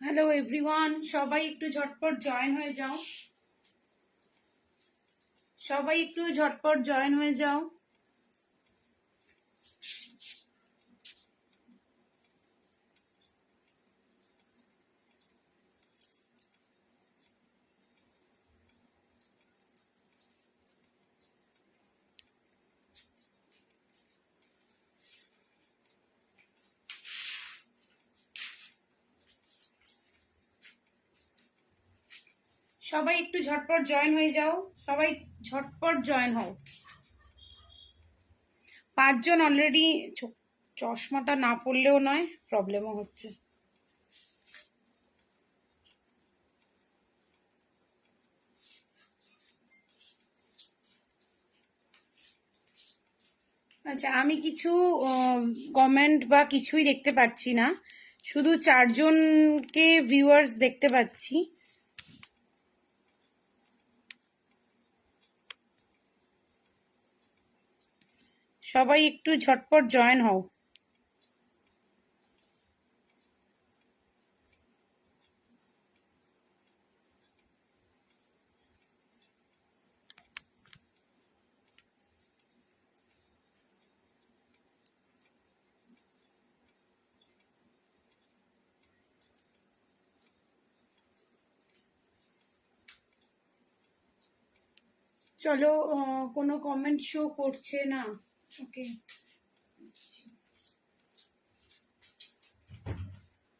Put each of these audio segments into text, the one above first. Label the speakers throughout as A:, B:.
A: Hello everyone, সবাই একটু ঝটপট জয়েন হয়ে যাও। সবাই একটু ঝটপট জয়েন হয়ে যাও। সবাই একটু ঝটপট জয়েন হয়ে যাও। সবাই ঝটপট জয়েন হও। 5 জন অলরেডি। চশমাটা না পড়লেও নয়, প্রবলেমও হচ্ছে। আচ্ছা, আমি কিছু কমেন্ট বা কিছুই দেখতে পাচ্ছি না, শুধু 4 জনকে ভিউয়ার্স দেখতে পাচ্ছি। সবাই একটু ঝটপট জয়েন হও। চলো, কোনো কমেন্ট শো করছে না। ওকে,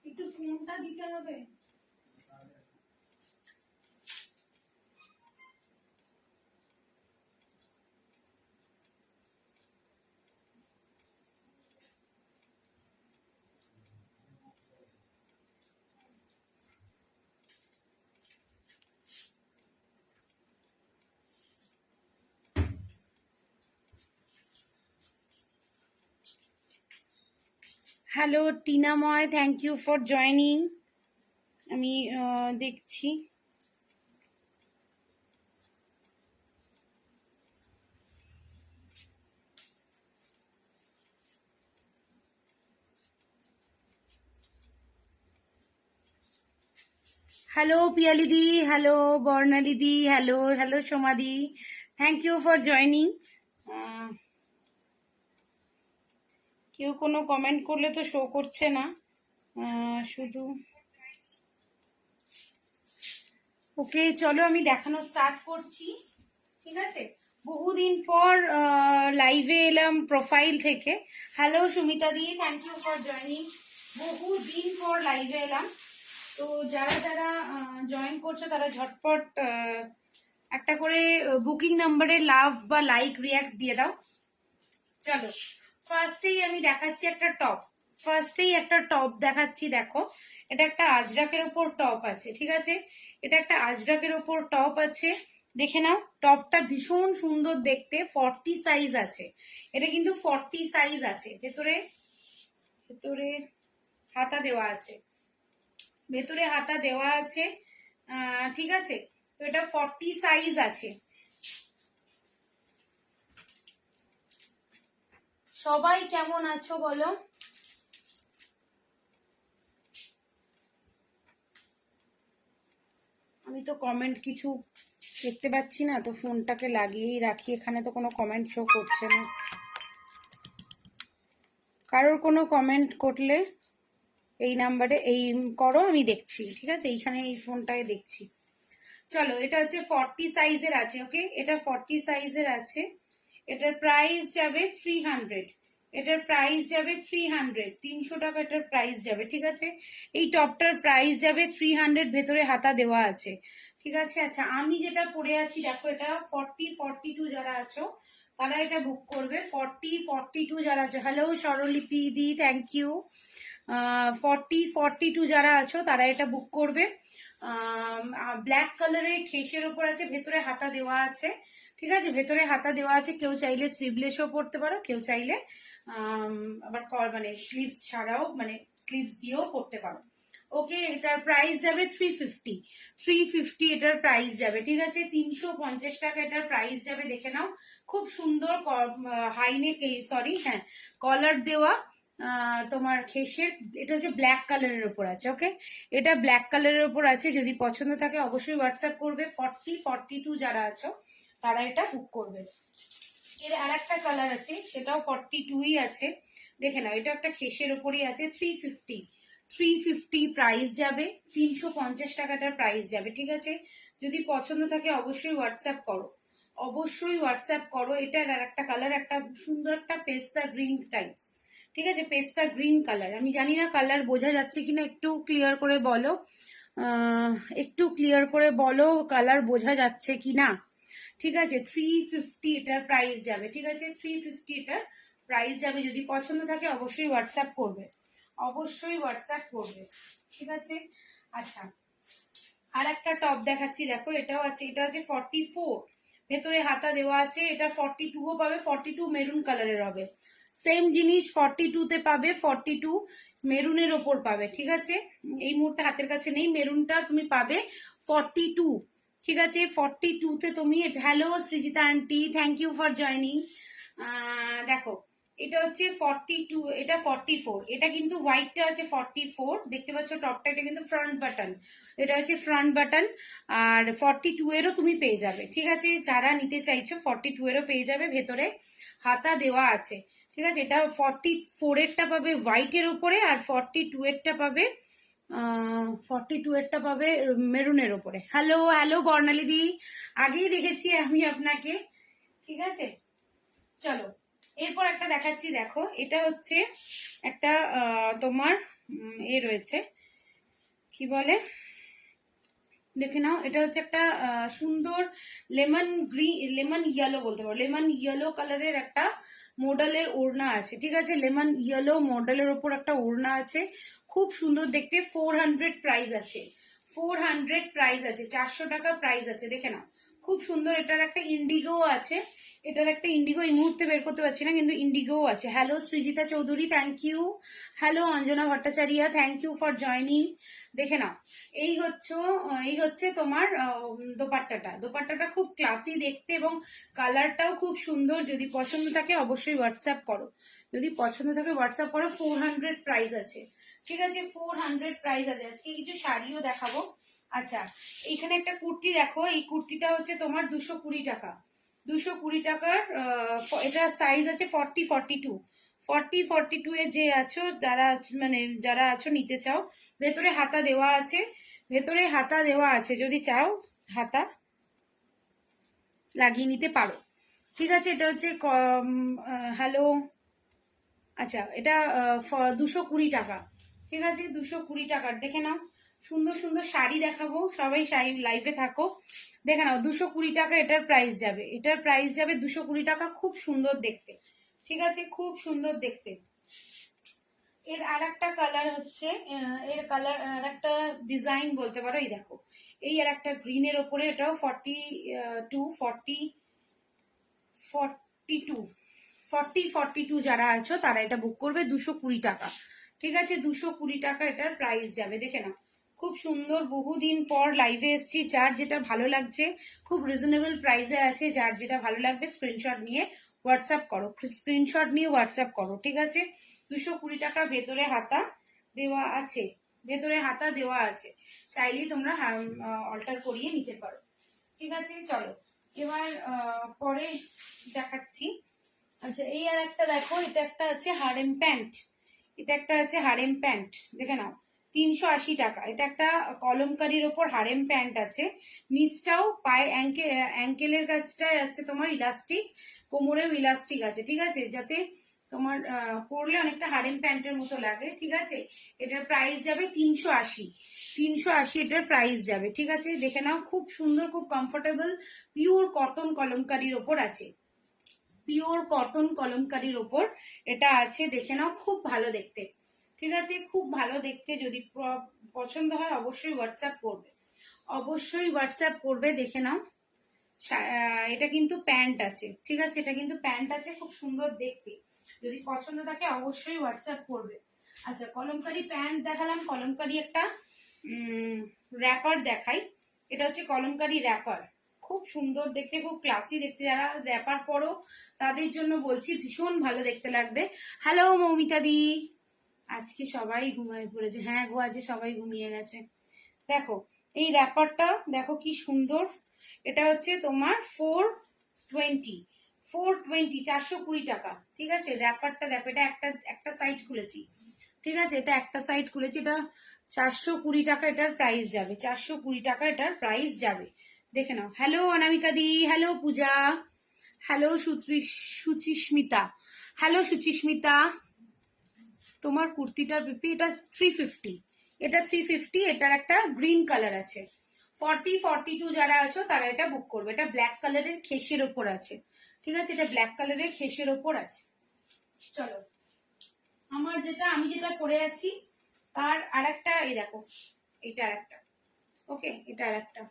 A: একটু ফোনটা দিতে হবে। Hello Tinamoy, thank you for joining. আমি দেখছি। হ্যালো পিয়ালিদি, হ্যালো বর্ণালিদি, হ্যালো হ্যালো সোমাদি, থ্যাংক ইউ ফর জয়নিং। কেউ কোনো কমেন্ট করলে তো শো করছে না, শুধু। ওকে, চলো আমি দেখানো স্টার্ট করছি। ঠিক আছে, বহুদিন পর লাইভে এলাম প্রোফাইল থেকে। হ্যালো সুমিতা দি, থ্যাংক ইউ ফর জয়নিং। বহুদিন পর লাইভে এলাম। তো যারা যারা জয়েন করছো তারা ঝটপট একটা করে বুকিং নাম্বারে লাভ বা লাইক রিয়াক্ট দিয়ে দাও। চলো, ফার্স্টেই আমি দেখাচ্ছি একটা টপ। ফার্স্টেই একটা টপ দেখাচ্ছি, দেখো। এটা একটা আজরাকের ওপর টপ আছে, ঠিক আছে। এটা একটা আজরাকের ওপর টপ আছে, দেখে নাও। টপটা ভীষণ সুন্দর দেখতে, 40 সাইজ আছে। এটা কিন্তু 40 সাইজ আছে। ভেতরে ভেতরে হাতা দেওয়া আছে, ভেতরে হাতা দেওয়া আছে। ঠিক আছে, তো এটা 40 সাইজ আছে। সবাই কেমন আছো বলো। আমি তো কমেন্ট কিছু দেখতে পাচ্ছি না, তো ফোনটাকে লাগিয়েই রাখি। এখানে তো কোনো কমেন্ট শো করছে না। কারোর কোনো কমেন্ট করলে এই নাম্বারে এই করো, আমি দেখছি। ঠিক আছে, এইখানে এই ফোনটায় দেখছি। চলো, এটা হচ্ছে 40 সাইজের আছে। ওকে, এটা 40 সাইজের আছে। এটার প্রাইস যাবে 300। এটার প্রাইস যাবে 300, 300 টাকা এটার প্রাইস যাবে। ঠিক আছে, এই টপটার প্রাইস যাবে 300। ভেতরে হাতা দেওয়া আছে, ঠিক আছে। আচ্ছা, আমি যেটা পরে আছি দেখো, এটা 40-42 যারা আছো তারা এটা বুক করবে। 40-42 যারা আছো, হ্যালো স্বরলিপি দি, থ্যাংক ইউ। 40-42 যারা আছো তারা এটা বুক করবে। ব্ল্যাক কালারের খেসের ওপর আছে, ভেতরে হাতা দেওয়া আছে। ঠিক আছে, ভেতরে হাতা দেওয়া আছে। কেউ চাইলে স্লিভলেসও পরতে পারো, কেউ চাইলে আবার মানে স্লিভস ছাড়াও, মানে স্লিভস দিয়েও পরতে পারো। ওকে, এটার প্রাইস যাবে 350। 350 এটার প্রাইস যাবে। ঠিক আছে, 350 টাকা এটার প্রাইস যাবে। দেখে নাও, খুব সুন্দর হাইনেক, সরি হ্যাঁ, কলার দেওয়া। তোমার খেসের, এটা হচ্ছে ব্ল্যাক কালারের উপর আছে। ওকে, এটা ব্ল্যাক কালারের উপর আছে, যদি পছন্দ থাকে অবশ্যই হোয়াটসঅ্যাপ করবে। 40-42 যারা আছো তারা এটা বুক করবে। এর আর একটা কালার আছে, সেটাও 42ই আছে, দেখে নাও। এটা একটা খেসের উপরই আছে, 350 প্রাইস যাবে, 350 টাকাটার প্রাইস যাবে। ঠিক আছে, যদি পছন্দ থাকে অবশ্যই হোয়াটসঅ্যাপ করো, অবশ্যই হোয়াটসঅ্যাপ করো। এটার আর একটা কালার, একটা সুন্দর একটা পেস্তা গ্রিন টাইপস। ঠিক আছে, পেস্তা গ্রিন কালার। আমি জানি না কালার বোঝা যাচ্ছে কিনা, একটু ক্লিয়ার করে বলো, একটু ক্লিয়ার করে বলো কালার বোঝা যাচ্ছে কিনা। ঠিক আছে, 350 এটার প্রাইস যাবে। ঠিক আছে, 350 এটার প্রাইস যাবে। যদি পছন্দ থাকে অবশ্যই হোয়াটসঅ্যাপ করবে, অবশ্যই হোয়াটসঅ্যাপ করবে। ঠিক আছে, আচ্ছা আর একটা টপ দেখাচ্ছি, দেখো এটাও আছে, এটা আছে 44, ভেতরে হাতা দেওয়া আছে। এটা 42ও পাবে, 42 মেরুন কালারের হবে। সেম জিনিস 42 তে পাবে, 42 মেরুনের ওপর পাবে। ঠিক আছে, এই মুহূর্তে হাতের কাছে নেই, মেরুনটা তুমি পাবে 42। ঠিক আছে, 42 তে তুমি। Hello Srijita aunty, thank you for joining. দেখো এটা হচ্ছে 42, এটা 44, এটা কিন্তু হোয়াইটটা আছে 44, দেখতে পাচ্ছ টপটা, এটা কিন্তু ফ্রন্ট বাটন, এটা হচ্ছে ফ্রন্ট বাটন। আর 42 এরও তুমি পেয়ে যাবে। ঠিক আছে, যারা নিতে চাইছো 42 এরও পেয়ে যাবে, ভেতরে হাতা দেওয়া আছে। ঠিক আছে, এটা 44 এরটা পাবে হোয়াইটের উপরে, আর 42 এরটা পাবে 42 এরটা পাবে মেরুনের ওপরে। হ্যালো হ্যালো বর্ণালী দি, আগেই দেখেছি আমি আপনাকে। ঠিক আছে, চলো এরপর একটা দেখাচ্ছি। দেখো এটা হচ্ছে একটা তোমার এ রয়েছে, কি বলে দেখে নাও। এটা হচ্ছে একটা সুন্দর লেমন গ্রিন, লেমন ইয়েলো বলতে পারো, লেমন ইয়েলো কালারের একটা মডেলের ওড়না আছে। ঠিক আছে, লেমন ইয়েলো মডেলের ওপর একটা ওড়না আছে, খুব সুন্দর দেখতে। 400 প্রাইস আছে, 400 প্রাইস আছে, 400 টাকা প্রাইস আছে। দেখে নাও, খুব সুন্দর। এটার একটা ইন্ডিগো আছে, এটার একটা ইন্ডিগো এই মুহূর্তে বের করতে পারছি না, কিন্তু ইন্ডিগো আছে। Hello Srijita Chowdhury, thank you. Hello Anjana Bhattacharya, thank you for joining. দেখে নাও, এই হচ্ছে তোমার দোপাট্টাটা। দোপাট্টাটা খুব ক্লাসি দেখতে এবং কালারটাও খুব সুন্দর। যদি পছন্দ থাকে অবশ্যই হোয়াটসঅ্যাপ করো, যদি পছন্দ থাকে হোয়াটসঅ্যাপ করো। 400 প্রাইস আছে। ঠিক আছে, 400 প্রাইস আছে। আজকে কিছু শাড়িও দেখাবো। আচ্ছা, এইখানে একটা কুর্তি দেখো, এই কুর্তিটা হচ্ছে তোমার 220 টাকা, 220 টাকার। এটা সাইজ আছে 40-42, 40-42 এ যে আছো, মানে যারা আছো নিতে চাও, ভেতরে হাতা দেওয়া আছে, ভেতরে হাতা দেওয়া আছে, যদি চাও হাতা লাগিয়ে নিতে পারো। ঠিক আছে, এটা হচ্ছে হ্যালো, আচ্ছা এটা 220 টাকা। ঠিক আছে, 220 টাকার। দেখে নাও, সুন্দর সুন্দর শাড়ি দেখাবো, সবাই লাইভে থাকো। দেখে নাও, 220 টাকা এটার প্রাইস যাবে, এটার প্রাইস যাবে 220 টাকা। খুব সুন্দর দেখতে। ঠিক আছে, খুব সুন্দর দেখতে। এর আর একটা কালার হচ্ছে, এর কালার আর একটা ডিজাইন বলতে পারো। এই দেখো, এই আর একটা গ্রিনের ওপরে, এটাও 42 যারা আছো তারা এটা বুক করবে, 220 টাকা। ঠিক আছে, 220 টাকা এটার প্রাইস যাবে। দেখে নাও, খুব সুন্দর। বহুদিন পর লাইভে এসেছি, যার যেটা ভালো লাগছে, খুব রিজনেবল প্রাইসে আছে, যার যেটা ভালো লাগবে স্ক্রিনশট নিয়ে হোয়াটসঅ্যাপ করো, স্ক্রিনশট নিয়ে হোয়াটসঅ্যাপ করো। ঠিক আছে, 220 টাকা। ভেতরে হাতা দেওয়া আছে, ভেতরে হাতা দেওয়া আছে, চাইলেই তোমরা অল্টার করিয়ে নিতে পারো। ঠিক আছে, চলো এবার পরে দেখাচ্ছি। আচ্ছা, এই আর একটা দেখো, এটা একটা আছে হারেম প্যান্ট, এটা একটা আছে হারেম প্যান্ট। দেখে নাও, 380 টাকা। এটা একটা কলমকারির ওপর হারেম প্যান্ট আছে, নিচটাও পায়ে অ্যাঙ্কেলের কাছটায় আছে তোমার ইলাস্টিক, কোমরেও ইলাস্টিক আছে। ঠিক আছে, যাতে তোমার পরলে অনেকটা হারেম প্যান্টের মতো লাগে। ঠিক আছে, এটার প্রাইস যাবে 380, 380 এটার প্রাইস যাবে। ঠিক আছে, দেখে নাও, খুব সুন্দর, খুব কমফোর্টেবল, পিওর কটন কলমকারির ওপর আছে, পিওর কটন কলমকারির ওপর এটা আছে। দেখে নাও, খুব ভালো দেখতে। ঠিক আছে, খুব ভালো দেখতে। যদি পছন্দ হয় অবশ্যই হোয়াটসঅ্যাপ করবে, অবশ্যই হোয়াটসঅ্যাপ করবে। দেখে নাও, এটা কিন্তু প্যান্ট আছে। ঠিক আছে, এটা কিন্তু প্যান্ট আছে, খুব সুন্দর দেখতে। যদি পছন্দ থাকে অবশ্যই হোয়াটসঅ্যাপ করবে। আচ্ছা, কলমকারি প্যান্ট দেখালাম, কলমকারি একটা র্যাপার দেখাই। এটা হচ্ছে কলমকারি র্যাপার, খুব সুন্দর দেখতে, খুব ক্লাসি দেখতে, যারা র্যাপার পরো তাদের জন্য বলছি, ভীষণ ভালো দেখতে লাগবে। হ্যালো মৌমিতা দি, আজকে সবাই ঘুমিয়ে পড়েছে। হ্যাঁ গো, আজকে সবাই ঘুমিয়ে গেছে। দেখো এই র্যাপারটা দেখো কি সুন্দর, এটা হচ্ছে তোমার 420, 420 টাকা। ঠিক আছে, র্যাপারটা দেখো, এটা একটা সাইড খুলেছি, ঠিক আছে, এটা একটা সাইড খুলেছি, এটা 420 টাকা এটার প্রাইস যাবে, 420 টাকা এটার প্রাইস যাবে, দেখে নাও। হ্যালো অনামিকা দি, হ্যালো পূজা, হ্যালো সুচিস্মিতা, হ্যালো সুচিস্মিতা। তোমার কুর্তিটার পিপি এটা 350, এটা 350, এটার একটা গ্রিন কালার আছে। 40-42 যারা আছো তারা এটা বুক করবে। এটা ব্ল্যাক কালারের খেসের ওপর আছে, ঠিক আছে, এটা ব্ল্যাক কালারের খেসের ওপর আছে। চলো, আমি যেটা পরে আছি তার আরেকটা, এই দেখো, এটা আরেকটা, ওকে, এটা আরেকটা।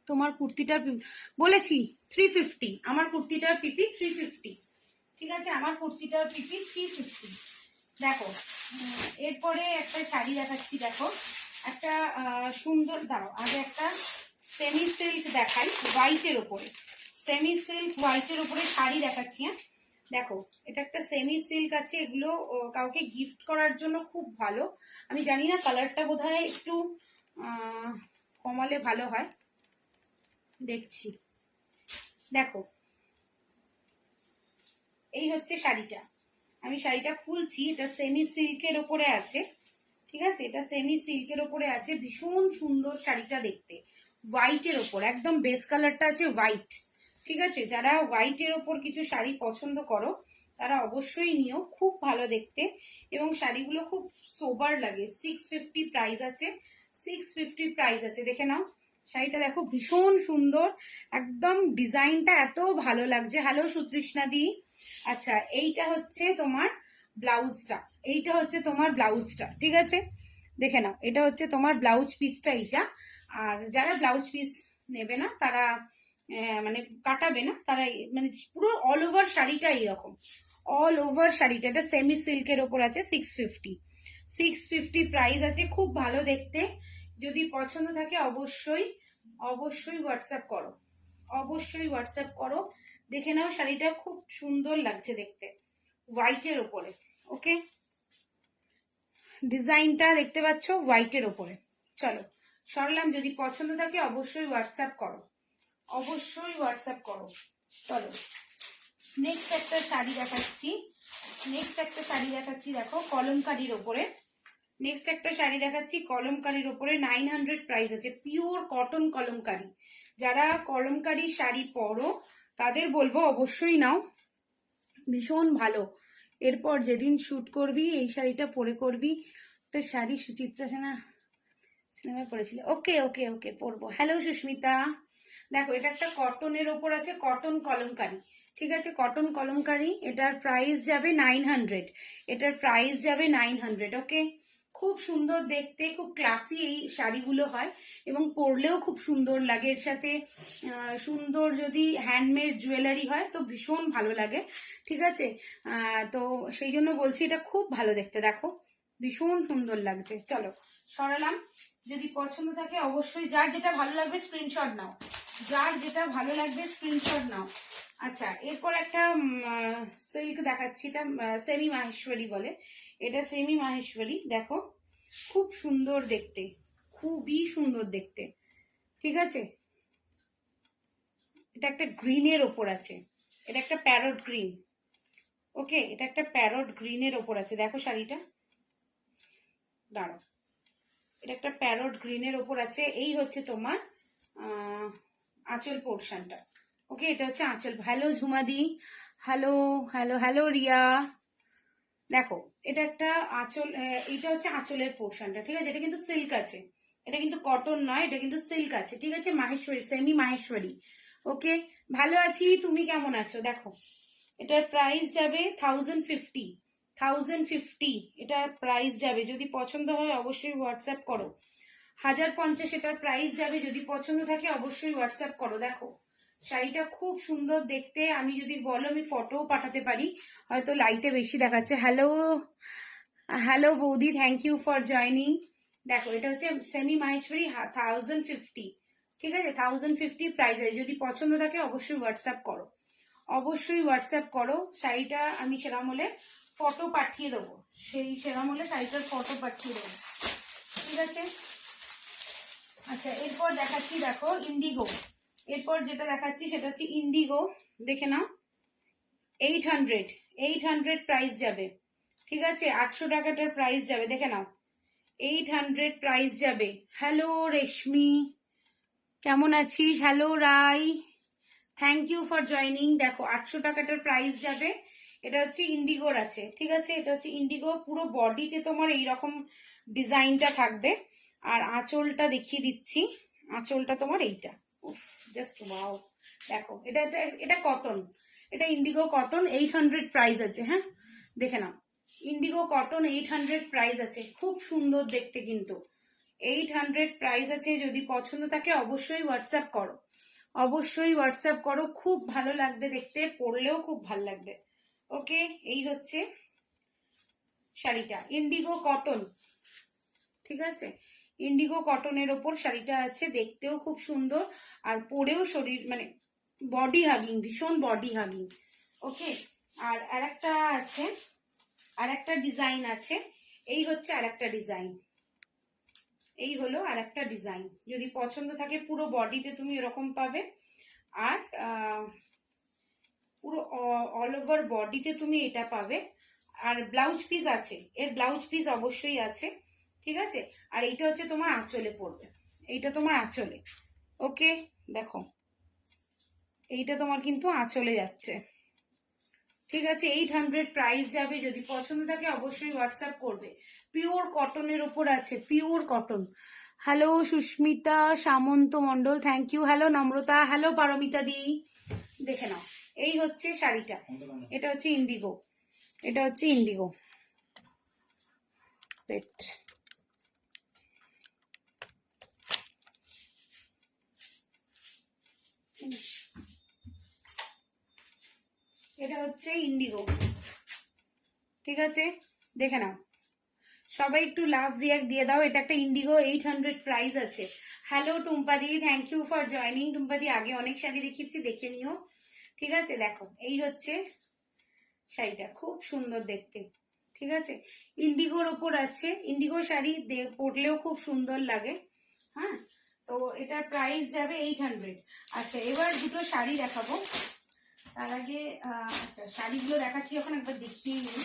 A: তোমার কুর্তিটার বলেছি 350, আমার কুর্তিটার পিপি 350, ঠিক আছে, আমার কুর্তিটার পিপি 350। দেখো এরপরে একটা শাড়ি দেখাচ্ছি, দেখো একটা সুন্দর, দাঁড়াও আগে একটা সেমি সিল্ক দেখাই হোয়াইটের ওপরে, সেমি সিল্ক হোয়াইটের ওপরে শাড়ি দেখাচ্ছি। হ্যাঁ দেখো, এটা একটা সেমি সিল্ক আছে, এগুলো কাউকে গিফট করার জন্য খুব ভালো। আমি জানি না, কালারটা বোধহয় একটু কমালে ভালো হয়, দেখছি। দেখো এই হচ্ছে শাড়িটা, আমি শাড়িটা খুলছি, এটা সেমি সিল্কের ওপরে আছে, ঠিক আছে, এটা সেমি সিল্কের ওপরে আছে, ভীষণ সুন্দর শাড়িটা দেখতে, হোয়াইটের ওপর, একদম বেস কালারটা আছে হোয়াইট, ঠিক আছে, যারা হোয়াইটের ওপর কিছু শাড়ি পছন্দ করো তারা অবশ্যই নিও, খুব ভালো দেখতে এবং শাড়িগুলো খুব সোবার লাগে। 650 প্রাইস আছে, 650 প্রাইস আছে, দেখে নাও শাড়িটা, দেখো ভীষণ সুন্দর, একদম ডিজাইনটা এত ভালো লাগছে। হ্যালো সুতৃষ্ণা দি। আচ্ছা এইটা হচ্ছে তোমার ব্লাউজটা, এইটা হচ্ছে তোমার ব্লাউজটা, ঠিক আছে, দেখে নাও, এটা হচ্ছে তোমার ব্লাউজ পিসটা এইটা। আর যারা ব্লাউজ পিস নেবে না তারা মানে কাটাবে না তারা, মানে পুরো অল ওভার শাড়িটা এইরকম, অল ওভার শাড়িটা, এটা সেমি সিল্কের ওপর আছে, 650, 650 প্রাইস আছে, খুব ভালো দেখতে। যদি পছন্দ থাকে অবশ্যই অবশ্যই হোয়াটসঅ্যাপ করো, অবশ্যই হোয়াটসঅ্যাপ করো, দেখে নাও শাড়িটা খুব সুন্দর লাগছে দেখতে, হোয়াইটের ওপরে, ওকে, ডিজাইনটা দেখতে পাচ্ছ হোয়াইটের ওপরে। চলো সরলাম, যদি পছন্দ থাকে অবশ্যই হোয়াটসঅ্যাপ করো, অবশ্যই হোয়াটসঅ্যাপ করো। চলো নেক্সট একটা শাড়ি দেখাচ্ছি, নেক্সট একটা শাড়ি দেখাচ্ছি, দেখো কলমকারির ওপরে, নেক্সট একটা শাড়ি দেখাচ্ছি কলমকারির ওপরে, 900 প্রাইস আছে, পিওর কটন কলমকারি। যারা কলমকারি শাড়ি পরো তাদের বলবো অবশ্যই নাও, ভীষণ ভালো। এরপর যেদিন শুট করবি এই শাড়িটা পরে করবি, একটা শাড়ি সুচিত্রা সেনা সিনেমায় পরেছিল, ওকে ওকে ওকে পরবো। হ্যালো সুস্মিতা, দেখো এটা একটা কটনের ওপর আছে, কটন কলমকারি, ঠিক আছে, কটন কলমকারি, এটার প্রাইস যাবে 900, এটার প্রাইস যাবে 900, ওকে, খুব সুন্দর দেখতে, খুব ক্লাসি এই শাড়িগুলো হয় এবং পরলেও খুব সুন্দর লাগে, এর সাথে সুন্দর যদি হ্যান্ডমেড জুয়েলারি হয় তো ভীষণ ভালো লাগে, ঠিক আছে, তো সেই জন্য বলছি এটা খুব ভালো দেখতে, দেখো ভীষণ সুন্দর লাগছে। চলো সরালাম, যদি পছন্দ থাকে অবশ্যই, যার যেটা ভালো লাগবে স্ক্রিনশট নাও, যার যেটা ভালো লাগবে স্ক্রিনশট নাও। আচ্ছা এরপর একটা সিল্ক দেখাচ্ছি, এটা সেমি মাহেশ্বরী বলে, এটা সেমি মাহেশ্বরী, দেখো খুব সুন্দর দেখতে, খুবই সুন্দর দেখতে, ঠিক আছে, এটা একটা গ্রিনের ওপর আছে, এটা একটা প্যারট গ্রিন, ওকে, এটা একটা প্যারট গ্রিনের ওপর আছে, দেখো শাড়িটা, দাঁড়াও, এটা একটা প্যারট গ্রিনের ওপর আছে, এই হচ্ছে তোমার আঁচল পোর্শনটা, ওকে, এটা হচ্ছে আঁচল। হ্যালো ঝুমাদি, হ্যালো হ্যালো হ্যালো রিয়া, দেখো এটা একটা আঁচল, এটা হচ্ছে আঁচলের পোর্শনটা, ঠিক আছে, এটা কিন্তু সিল্ক আছে, এটা কিন্তু কটন নয়, এটা কিন্তু সিল্ক আছে, ঠিক আছে, মাহেশ্বরী, সেমি মাহেশ্বরী, ওকে, ভালো আছি, তুমি কেমন আছো? দেখো এটার প্রাইস যাবে 1050, 1050 এটার প্রাইস যাবে, যদি পছন্দ হয় অবশ্যই হোয়াটসঅ্যাপ করো, 1050 এটার প্রাইস যাবে, যদি পছন্দ থাকে অবশ্যই হোয়াটসঅ্যাপ করো। দেখো শাড়িটা খুব সুন্দর দেখতে, আমি যদি বলো আমি ফটোও পাঠাতে পারি, হয়তো লাইটে বেশি দেখাচ্ছে। হ্যালো হ্যালো বৌদি, থ্যাংক ইউ ফর জয়নিং। দেখো এটা হচ্ছে সেমি মাহেশ্বরী 1050, ঠিক আছে, 1050 প্রাইস আছে। যদি পছন্দ থাকে অবশ্যই হোয়াটসঅ্যাপ করো, অবশ্যই হোয়াটসঅ্যাপ করো। শাড়িটা আমি সেরকম হলে ফটো পাঠিয়ে দেবো, সেরকম হলে শাড়িটার ফটো পাঠিয়ে দেবো, ঠিক আছে। আচ্ছা, এরপর দেখাচ্ছি, দেখো ইন্ডিগো। এরপর যেটা দেখাচ্ছি সেটা হচ্ছে ইন্ডিগো, দেখে নাও। 800 প্রাইস যাবে, ঠিক আছে। 800 টাকাটার প্রাইস যাবে, দেখে নাও। 800 প্রাইস যাবে। হ্যালো রেশমি, কেমন আছিস? Hello Rai, thank you for joining. দেখো 800 টাকাটার প্রাইস যাবে। এটা হচ্ছে ইন্ডিগোর আছে, ঠিক আছে। এটা হচ্ছে ইন্ডিগো, পুরো বডিতে তোমার এইরকম ডিজাইনটা থাকবে। আর আঁচলটা দেখিয়ে দিচ্ছি, আঁচলটা তোমার এইটা, উফ জাস্ট ওয়াও। দেখো এটা এটা এটা কটন, এটা ইন্ডিগো কটন। 800 প্রাইস আছে, হ্যাঁ দেখে নাও। ইন্ডিগো কটন 800 প্রাইস আছে, খুব সুন্দর দেখতে কিন্তু। 800 প্রাইস আছে। যদি পছন্দ থাকে অবশ্যই হোয়াটসঅ্যাপ করো, অবশ্যই হোয়াটসঅ্যাপ করো। খুব ভালো লাগবে দেখতে, পরলেও খুব ভালো লাগবে। ওকে, এই হচ্ছে শাড়িটা, ইন্ডিগো কটন, ঠিক আছে। ইন্ডিগো কটনের ওপর শাড়িটা আছে, দেখতেও খুব সুন্দর আর পরেও শরীর মানে বডি হাগিং, ভীষণ বডি হাগিং। ওকে, আর আরেকটা আছে, আরেকটা ডিজাইন আছে। এই হচ্ছে আরেকটা ডিজাইন, এই হলো আরেকটা ডিজাইন। যদি পছন্দ থাকে পুরো বডিতে তুমি এরকম পাবে, আর পুরো অল ওভার বডিতে তুমি এটা পাবে। আর ব্লাউজ পিস আছে, এর ব্লাউজ পিস অবশ্যই আছে, ঠিক আছে। আর এইটা হচ্ছে তোমার আঁচলে পড়বে, এইটা তোমার আঁচলে। ওকে, দেখো এইটা তোমার কিন্তু আঁচলে যাচ্ছে, ঠিক আছে। 800 প্রাইস যাবে। যদি পছন্দ থাকে অবশ্যই হোয়াটসঅ্যাপ করবে। পিওর কটনের উপর আছে, pure cotton. Hello Susmita Samanta Mondal, thank you. Hello Namrata, hello Paromita দি, দেখে নাও। এই হচ্ছে শাড়িটা, এটা হচ্ছে ইন্ডিগো, এটা হচ্ছে ইন্ডিগো পেট। এটা হচ্ছে ইন্ডিগো, ঠিক আছে, দেখে নাও। সবাই একটু লাভ রিয়াক্ট দিয়ে দাও। এটা একটা ইন্ডিগো, 800 প্রাইস আছে। হ্যালো টুম্পাদি, থ্যাংক ইউ ফর জয়নিং। টুম্পাদি আগে অনেক শাড়ি দেখিয়েছি, দেখে নিও, ঠিক আছে। দেখো এই হচ্ছে শাড়িটা, খুব সুন্দর দেখতে, ঠিক আছে। ইন্ডিগোর ওপর আছে, ইন্ডিগো শাড়ি পরলেও খুব সুন্দর লাগে, হ্যাঁ। তো এটার প্রাইস যাবে 800। আচ্ছা, এবার দুটো শাড়ি দেখাবো। তার আগে আচ্ছা, শাড়িগুলো দেখাচ্ছি যখন একবার দেখিয়ে নিই।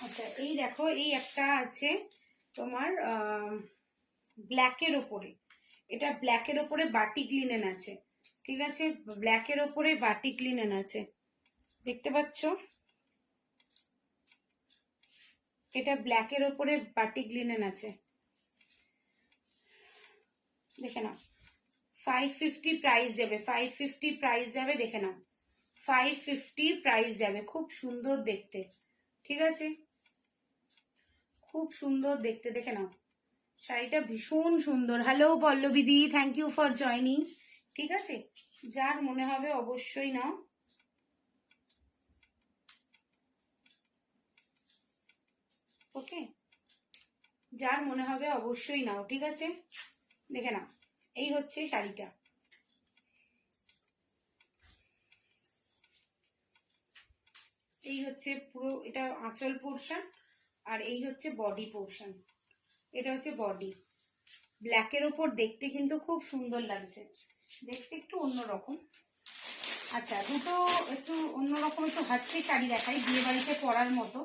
A: আচ্ছা, এই দেখো, এই একটা আছে তোমার ব্ল্যাকের ওপরে, এটা ব্ল্যাকের ওপরে বাটিক লিনেন আছে, ঠিক আছে। ব্ল্যাকের ওপরে বাটিক লিনেন আছে, দেখতে পাচ্ছ, এটা ব্ল্যাকের ওপরে বাটিক লিনেন আছে, দেখে নাও। 550 প্রাইস যাবে, 550 প্রাইস যাবে, দেখে নাও। 550 প্রাইস যাবে, খুব সুন্দর দেখতে, ঠিক আছে, খুব সুন্দর দেখতে, দেখে নাও। শাড়িটা ভীষণ সুন্দর। হ্যালো পল্লবী দি, থ্যাংক ইউ ফর জয়নিং, ঠিক আছে। যার মনে হবে অবশ্যই নাও। ওকে, যার মনে হবে অবশ্যই নাও, ঠিক আছে, দেখে নাও। এই হচ্ছে শাড়িটা, এই হচ্ছে পুরো এটা আঁচল পোর্শন, আর এই হচ্ছে বডি পোর্শন। এটা হচ্ছে বডি, ব্ল্যাকের ওপর দেখতে কিন্তু খুব সুন্দর লাগছে, দেখতে একটু অন্যরকম। আচ্ছা, দুটো একটু অন্যরকম একটু হাটকে শাড়ি দেখাই, বিয়ে বাড়িতে পরার মতো,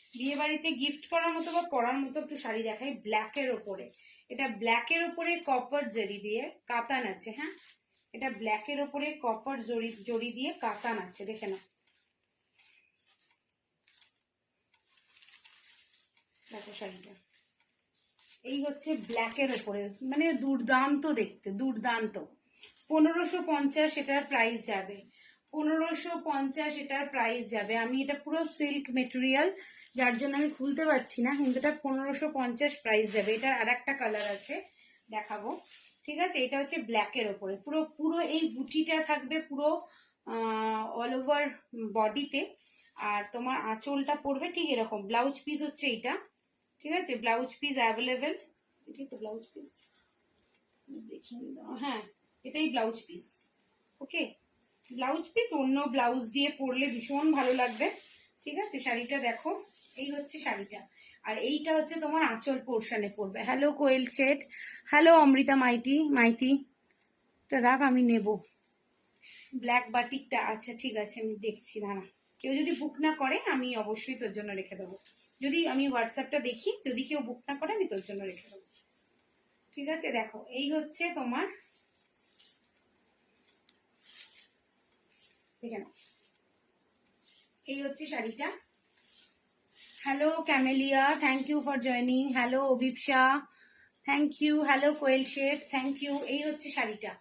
A: বিয়ে বাড়িতে গিফট করার মতো বা পরার মতো একটু শাড়ি দেখাই ব্ল্যাকের ওপরে। এটা ব্ল্যাকের ওপরে কপার জরি দিয়ে কাতান আছে, হ্যাঁ, এটা ব্ল্যাকের ওপরে কপার জরি দিয়ে কাতান আছে, দেখে নাও। দেখো শাড়িটা, এই হচ্ছে ব্ল্যাকের ওপরে, মানে দুর্দান্ত দেখতে, দুর্দান্ত। 1550 এটার প্রাইস যাবে, 1550 এটার প্রাইস যাবে। আমি এটা পুরো সিল্ক মেটেরিয়াল, যার জন্য আমি খুলতে পারছি না, কিন্তু এটা 1550 প্রাইস যাবে। এটার আর একটা কালার আছে, দেখাবো, ঠিক আছে। এটা হচ্ছে ব্ল্যাকের ওপরে, পুরো পুরো এই বুটিটা থাকবে পুরো অল ওভার বডিতে। আর তোমার আঁচলটা পড়বে ঠিক এরকম, ব্লাউজ পিস হচ্ছে এইটা, ঠিক আছে, ব্লাউজ পিস অ্যাভেলেবেল। এটাই তো ব্লাউজ পিস, দেখিয়ে দাও। হ্যাঁ, এটাই ব্লাউজ পিস। ওকে, ব্লাউজ পিস অন্য ব্লাউজ দিয়ে পরলে ভীষণ ভালো লাগবে। ঠিক আছে, শাড়িটা দেখো, এই হচ্ছে শাড়িটা। আর এইটা হচ্ছে তোমার আঁচল পোর্শনে পড়বে। হ্যালো কোয়েল শেঠ, হ্যালো অমৃতা মাইতি রাখ, আমি নেব ব্ল্যাক বাটিকটা। আচ্ছা ঠিক আছে, আমি দেখছি, দাঁড়া। কেউ যদি বুক না করে আমি অবশ্যই তোর জন্য রেখে দেবো। যদি আমি হোয়াটসঅ্যাপটা দেখি, যদি কেউ বুক না করে আমি তোর জন্য রেখে দেবো। ঠিক আছে, দেখো এই হচ্ছে তোমার, দেখে নাও, এই হচ্ছে শাড়িটা। Hello Camellia, thank you for joining. Hello Abhipsa, thank you. Hello Koyel Sheth, thank you. এই হচ্ছে শাড়িটা।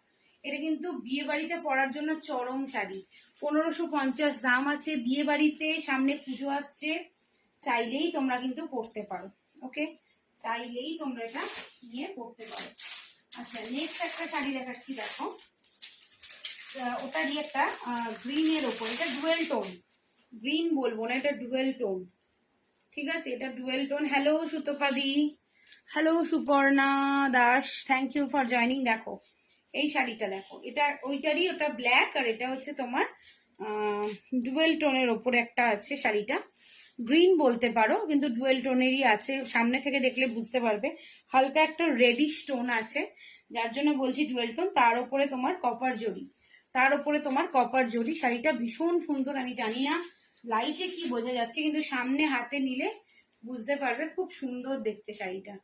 A: এটা কিন্তু বিয়ে বাড়িতে পরার জন্য চরম শাড়ি। 1550 দাম আছে। বিয়ে বাড়িতে সামনে পুজো আসছে, চাইলেই তোমরা কিন্তু পরতে পারো। ওকে, চাইলেই তোমরা এটা নিয়ে পরতে পারো। আচ্ছা, নেক্সট একটা শাড়ি দেখাচ্ছি, দেখো। ওটারই একটা গ্রিনের ওপর, এটা ডুয়েল টোন, গ্রিন বলবো না, এটা ডুয়েল টোন। ঠিক আছে, এটা ডুয়েল টোন। হ্যালো সুতপাদি, hello Suparna Das, thank you for joining. দেখো এই শাড়িটা দেখো, এটা ওইটারই, ওটা ব্ল্যাক আর এটা হচ্ছে তোমার ডুয়েল টোনের ওপরে একটা আছে শাড়িটা। গ্রিন বলতে পারো, কিন্তু ডুয়েল টোনেরই আছে। সামনে থেকে দেখলে বুঝতে পারবে, হালকা একটা রেডিশ টোন আছে, যার জন্য বলছি ডুয়েল টোন। তার উপরে তোমার কপার জড়ি, তার উপরে তোমার কপার জড়ি। শাড়িটা ভীষণ সুন্দর। আমি জানি না লাইটে কি বোঝা যাচ্ছে, কিন্তু সামনে হাতে নিলে বুঝতে পারবে, খুব সুন্দর দেখতে শাড়িটা।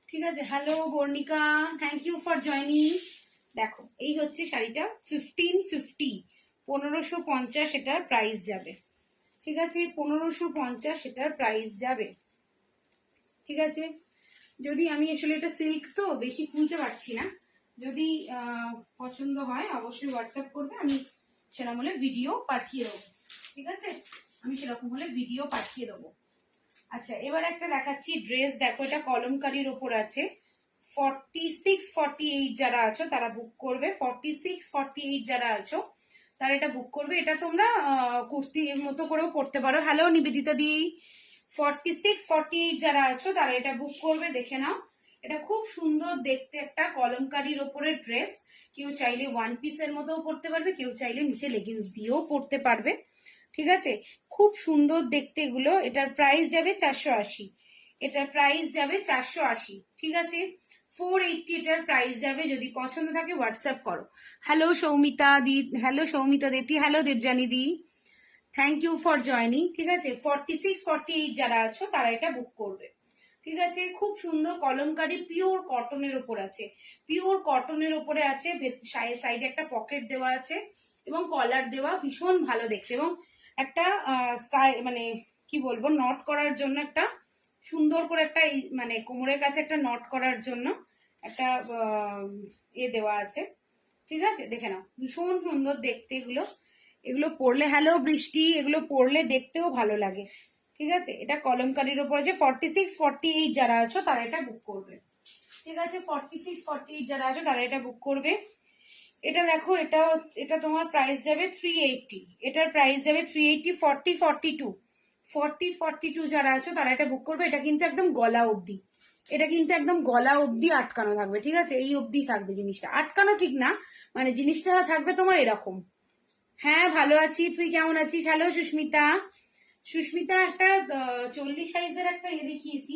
A: ঠিক আছে, hello Barnika, thank you for joining. দেখো এই হচ্ছে শাড়িটা, 1550, 1550 এটার প্রাইস যাবে। ঠিক আছে, 1550 এটার প্রাইস যাবে। ঠিক আছে, যদি আমি আসলে এটা সিল্ক তো বেশি খুলতে পারছি না, যদি পছন্দ হয় অবশ্যই হোয়াটসঅ্যাপ করবে, আমি সেরকম হলে ভিডিও পাঠিয়ে দেবো। ঠিক আছে, আমি সেরকম হলে ভিডিও পাঠিয়ে দেবো। আচ্ছা, এবার একটা দেখাচ্ছি ড্রেস। দেখো, এটা কলমকারির ওপর আছে। 46 48 যারা আছো তারা বুক করবে। 46 48 যারা আছো তারা এটা বুক করবে। এটা তোমরা কুর্তির মতো করেও পড়তে পারো। হ্যালো নিবেদিতা দি, 46 48 যারা আছো তারা এটা বুক করবে। দেখে নাও, এটা খুব সুন্দর দেখতে একটা কলমকারির ওপরে ড্রেস। কেউ চাইলে ওয়ান পিসের মতোও পড়তে পারবে, কেউ চাইলে নিচে লেগিংস দিয়েও পড়তে পারবে। ঠিক আছে, খুব সুন্দর দেখতে এগুলো। এটার প্রাইস যাবে 480, এটার প্রাইস যাবে 480। ঠিক আছে, 480 এটার প্রাইস যাবে। যদি পছন্দ থাকে হোয়াটসঅ্যাপ করো। হ্যালো সৌমিতা দি, হ্যালো সৌমিতা দেতি, hello Debjani di, thank you for joining. ঠিক আছে, 46 48 যারা আছো তারা এটা বুক করবে। ঠিক আছে, খুব সুন্দর কলমকারি, পিওর কটনের ওপর আছে, পিওর কটনের ওপরে আছে। সাইডে একটা পকেট দেওয়া আছে এবং কলার দেওয়া, ভীষণ ভালো দেখতে। এবং একটা মানে কি বলবো, নট করার জন্য একটা সুন্দর করে একটা মানে কোমরের কাছে একটা নট করার জন্য একটা দেওয়া আছে। ঠিক আছে, দেখে নাও, ভীষণ সুন্দর দেখতে এগুলো। এগুলো পরলে, হ্যালো বৃষ্টি, এগুলো পরলে দেখতেও ভালো লাগে। ঠিক আছে, এটা কলমকারির ওপর আছে। 46 48 যারা আছো তারা এটা বুক করবে। ঠিক আছে, 46 48 যারা আছো তারা এটা বুক করবে। এটা দেখো, এটা তোমার প্রাইস যাবে 380, এটার প্রাইস যাবে 380। 40 42 40 42 যারা আছো তারা এটা বুক করবে। এটা কিন্তু একদম গলা অবধি, এটা কিন্তু একদম গলা অবধি আটকানো থাকবে। ঠিক আছে, এই অবধি থাকবে জিনিসটা, আটকানো ঠিক না, মানে জিনিসটা থাকবে তোমার এরকম। হ্যাঁ ভালো আছি, তুই কেমন আছিস? হ্যালো সুস্মিতা, সুস্মিতা একটা 40 সাইজের একটা দেখিয়েছি,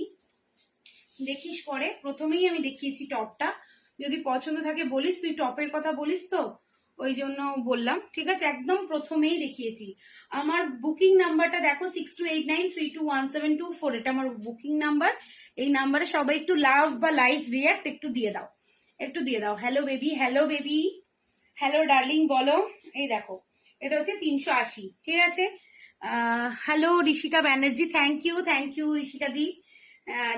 A: দেখিস পরে। প্রথমেই আমি দেখিয়েছি টপটা, যদি পছন্দ থাকে বলিস। তুই টপের কথা বলিস তো, ওই জন্য বললাম। ঠিক আছে, একদম প্রথমেই দেখিয়েছি। আমার বুকিং নাম্বারটা দেখো, 6289321724, এটা আমার বুকিং নাম্বার। এই নাম্বারে সবাই একটু লাভ বা লাইক রিয়াক্ট একটু দিয়ে দাও, একটু দিয়ে দাও। Hello baby, hello baby, hello darling, বলো। এই দেখো, এটা হচ্ছে 380। ঠিক আছে, hello Rishika Banerjee, thank you Rishika di.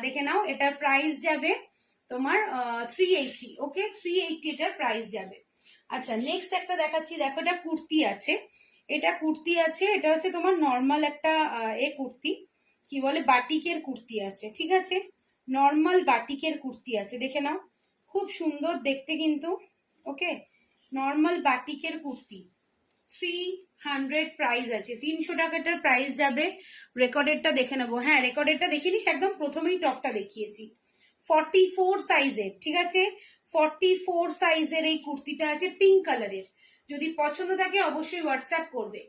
A: দেখে নাও, এটার প্রাইস যাবে তোমার 380। ওকে, 380 এটার প্রাইস যাবে। আচ্ছা, নেক্সট একটা দেখাচ্ছি। দেখো, এটা কুর্তি আছে, এটা কুর্তি আছে। এটা হচ্ছে তোমার নর্মাল একটা কুর্তি, কি বলে, বাটিকের কুর্তি আছে। ঠিক আছে, নর্মাল বাটিকের কুর্তি আছে, দেখে নাও, খুব সুন্দর দেখতে কিন্তু। ওকে, নর্মাল বাটিকের কুর্তি, 100 প্রাইস আছে, 300 টাকাটার প্রাইস যাবে। রেকর্ডেরটা দেখে নেবো, হ্যাঁ রেকর্ডেরটা দেখিনিস, একদম প্রথমেই টপটা দেখিয়েছি। 44 সাইজের, ঠিক আছে, 44 সাইজের এই কুর্তিটা আছে পিঙ্ক কালারের। যদি পছন্দ থাকে অবশ্যই হোয়াটসঅ্যাপ করবে।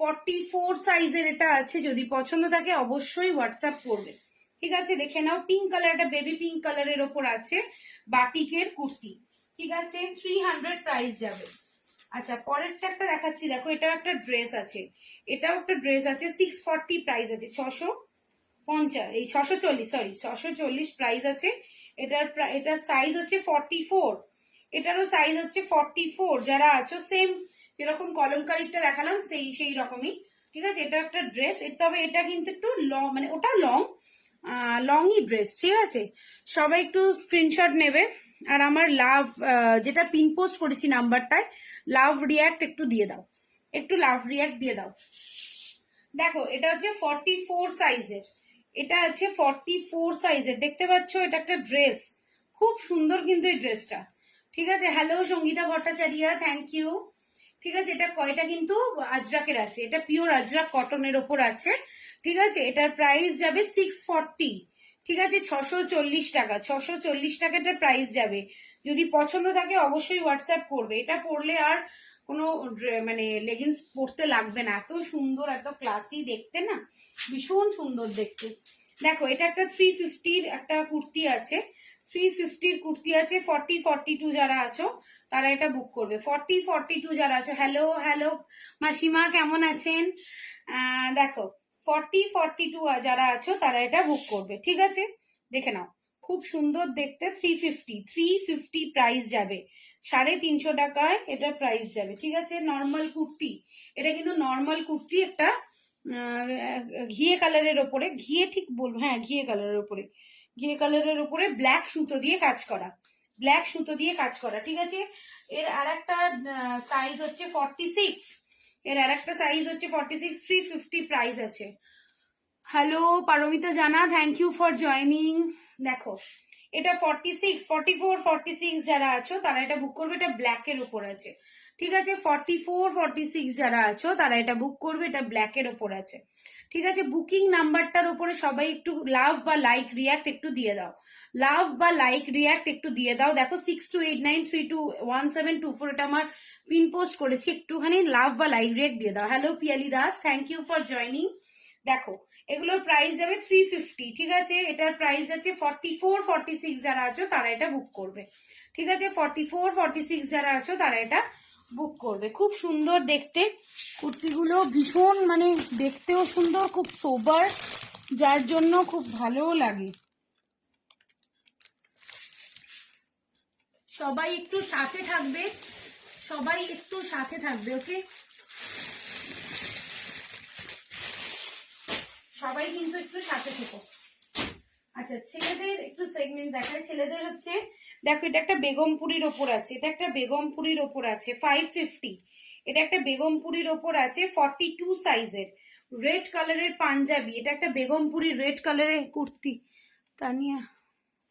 A: 44 সাইজের এটা আছে, যদি পছন্দ থাকে অবশ্যই হোয়াটসঅ্যাপ করবে, ঠিক আছে। দেখে নাও, পিঙ্ক কালার, একটা বেবি পিঙ্ক কালারের ওপর আছে, বাটিকের কুর্তি, ঠিক আছে, 300 প্রাইস যাবে। আচ্ছা পরেরটা একটা দেখাচ্ছি, দেখো এটাও একটা ড্রেস আছে, এটাও একটা ড্রেস আছে, 640 প্রাইস আছে, 650, এই 640, সরি 640 প্রাইস আছে। এটার সাইজ হচ্ছে 44, এটারও সাইজ হচ্ছে 44। যারা আছো সেম যেরকম কলমকারিটা দেখালাম সেই রকমই, ঠিক আছে। এটা একটা ড্রেস, তবে এটা কিন্তু একটু লং, মানে ওটা লংই ড্রেস, ঠিক আছে। সবাই একটু স্ক্রিনশট নেবে, আর আমার লাভ যেটা পিন পোস্ট করেছি নাম্বারটায়, লাভ রিয়াক্ট একটু দিয়ে দাও, একটু লাভ রিয়াক্ট দিয়ে দাও। দেখো এটা হচ্ছে 44 সাইজের, এটা আছে 44 সাইজের, দেখতে পাচ্ছ, এটা একটা ড্রেস, খুব সুন্দর কিন্তু এই ড্রেসটা, ঠিক আছে। Hello Sangita Bhattacharya, thank you, ঠিক আছে। এটা কয়টা কিন্তু আজরাকের আছে, এটা পিওর আজরাক কটনের ওপর আছে, ঠিক আছে। এটার প্রাইস যাবে 640, ঠিক আছে, 640 টাকা, 640 টাকাটার প্রাইস যাবে। যদি পছন্দ থাকে অবশ্যই হোয়াটসঅ্যাপ করবে। এটা পরলে আর কোনো মানে লেগিংস পরতে লাগবে না, এত সুন্দর, এত ক্লাসি দেখতে না, ভীষণ সুন্দর দেখতে। দেখো এটা একটা 350-র একটা কুর্তি আছে, 350-র কুর্তি আছে, 40-42 যারা আছো তারা এটা বুক করবে, 40-42 যারা আছো। হ্যালো হ্যালো মাসিমা, কেমন আছেন? দেখো 40-42 যারা আছো তারা এটা বুক করবে, ঠিক আছে। দেখে নাও, খুব সুন্দর দেখতে, 350 প্রাইস যাবে, 350 টাকায় এটা প্রাইস যাবে, ঠিক আছে। নর্মাল কুর্তি, এটা কিন্তু নর্মাল কুর্তি, একটা ঘিয়ে কালারের ওপরে, ঘিয়ে ঠিক বলবো, হ্যাঁ ঘিয়ে কালারের ওপরে, ঘিয়ে কালারের উপরে ব্ল্যাক সুতো দিয়ে কাজ করা, ব্ল্যাক সুতো দিয়ে কাজ করা, ঠিক আছে। এর আর একটা সাইজ হচ্ছে 46, এর আর একটা সাইজ হচ্ছে 46, 350 প্রাইস আছে। হ্যালো পারমিতা জানা, থ্যাংক ইউ ফর জয়নিং। দেখো এটা 46, 44, 46 যারা আছো তারা এটা বুক করবে, এটা ব্ল্যাক এর উপর আছে, ঠিক আছে। 44, 46 যারা আছো তারা এটা বুক করবে, এটা ব্ল্যাক এর উপর আছে, ঠিক আছে। বুকিং নাম্বারটার উপরে সবাই একটু লাভ বা লাইক রিয়াক্ট একটু দিয়ে দাও, লাভ বা লাইক রিয়াক্ট একটু দিয়ে দাও। দেখো 6289321724, এটা আমার পিন পোস্ট করেছি, একটুখানি লাভ বা লাইক রিয়াক্ট দিয়ে দাও। Hello Piyali Das, thank you for joining. দেখো এগুলোর প্রাইস যাবে 350, ঠিক আছে। এটার প্রাইস আছে 44, 46 যারা আছো তারা এটা বুক করবে, ঠিক আছে। 44, 46 যারা আছো তারা এটা বুক করবে। খুব সুন্দর দেখতে কুর্তিগুলো, ভীষণ মানে দেখতেও সুন্দর, খুব সোবার, যার জন্য খুব ভালোও লাগে। সবাই একটু সাথে থাকবে, সবাই একটু সাথে থাকবে, ওকে। সবাই কিন্তু একটু সাথে থেকো। আচ্ছা ছেলেদের একটু সেগমেন্ট দেখায়, ছেলেদের হচ্ছে, দেখো এটা একটা বেগমপুরীর ওপর আছে, এটা একটা বেগমপুরীর ওপর আছে 550, এটা একটা বেগমপুরীর ওপর আছে 42 সাইজের, রেড কালারের পাঞ্জাবি, এটা একটা বেগমপুরী রেড কালারের কুর্তি। তানিয়া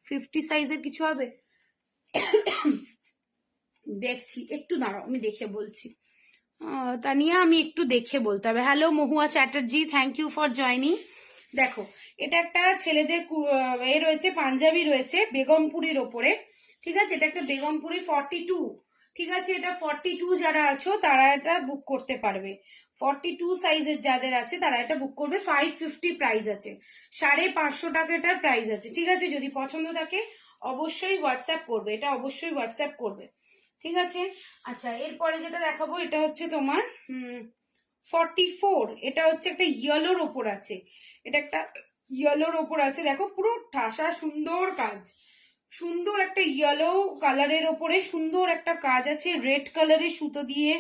A: 50 সাইজের কিছু হবে, দেখছি একটু দাঁড়াও, আমি দেখে বলছি। তানিয়া আমি একটু দেখে বলতে হবে। Hello Mahua Chatterjee, thank you for joining. দেখো এটা একটা ছেলেদের এ রয়েছে, পাঞ্জাবি রয়েছে বেগমপুরীর ওপরে, ঠিক আছে। এটা একটা বেগমপুরি 42, ঠিক আছে। এটা 42 যারা আছো তারা এটা বুক করতে পারবে, 42 সাইজের যাদের আছে তারা এটা বুক করবে। 550 প্রাইস আছে, 550 টাকা এটার প্রাইস আছে, ঠিক আছে। যদি পছন্দ থাকে অবশ্যই হোয়াটসঅ্যাপ করবে, এটা অবশ্যই হোয়াটসঅ্যাপ করবে, ঠিক আছে। আচ্ছা এরপরে যেটা দেখাবো এটা হচ্ছে তোমার 44, এটা হচ্ছে একটা ইয়েলোর ওপর আছে, এটা একটা ইয়েলোর ওপর আছে, দেখো পুরো ঠাসা সুন্দর কাজ, সুন্দর একটা ইয়েলো কালারের ওপরে সুন্দর একটা কাজ আছে, রেড কালারের সুতো দিয়ে,